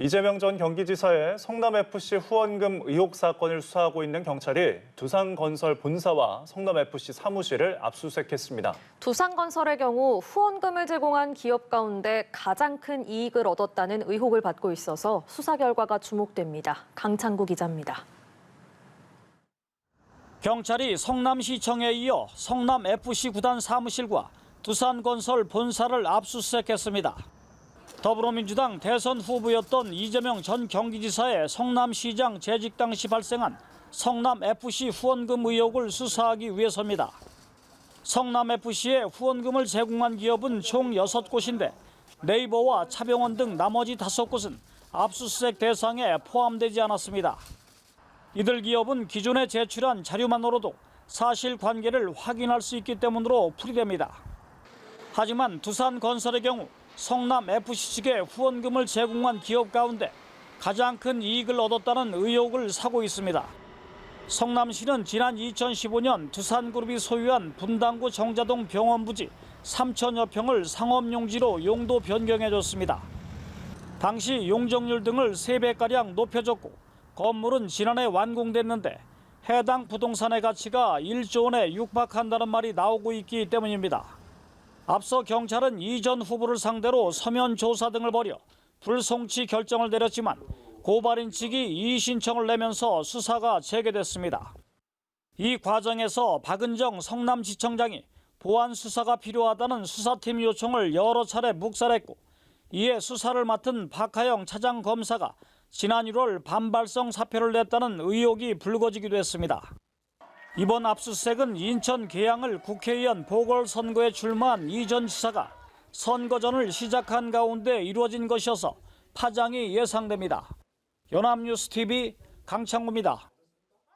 이재명 전 경기지사의 성남FC 후원금 의혹 사건을 수사하고 있는 경찰이 두산건설 본사와 성남FC 사무실을 압수수색했습니다. 두산건설의 경우 후원금을 제공한 기업 가운데 가장 큰 이익을 얻었다는 의혹을 받고 있어서 수사 결과가 주목됩니다. 강창구 기자입니다. 경찰이 성남시청에 이어 성남FC 구단 사무실과 두산건설 본사를 압수수색했습니다. 더불어민주당 대선 후보였던 이재명 전 경기지사의 성남시장 재직 당시 발생한 성남FC 후원금 의혹을 수사하기 위해서입니다. 성남FC에 후원금을 제공한 기업은 총 6곳인데 네이버와 차병원 등 나머지 5곳은 압수수색 대상에 포함되지 않았습니다. 이들 기업은 기존에 제출한 자료만으로도 사실관계를 확인할 수 있기 때문으로 풀이됩니다. 하지만 두산건설의 경우 성남FC 측에 후원금을 제공한 기업 가운데 가장 큰 이익을 얻었다는 의혹을 사고 있습니다. 성남시는 지난 2015년 두산그룹이 소유한 분당구 정자동 병원 부지 3천여 평을 상업용지로 용도 변경해줬습니다. 당시 용적률 등을 3배가량 높여줬고 건물은 지난해 완공됐는데 해당 부동산의 가치가 1조 원에 육박한다는 말이 나오고 있기 때문입니다. 앞서 경찰은 이 전 후보를 상대로 서면 조사 등을 벌여 불송치 결정을 내렸지만 고발인 측이 이의 신청을 내면서 수사가 재개됐습니다. 이 과정에서 박은정 성남지청장이 보안 수사가 필요하다는 수사팀 요청을 여러 차례 묵살했고 이에 수사를 맡은 박하영 차장검사가 지난 1월 반발성 사표를 냈다는 의혹이 불거지기도 했습니다. 이번 압수수색은 인천 계양을 국회의원 보궐선거에 출마한 이 전 지사가 선거전을 시작한 가운데 이루어진 것이어서 파장이 예상됩니다. 연합뉴스TV 강창구입니다.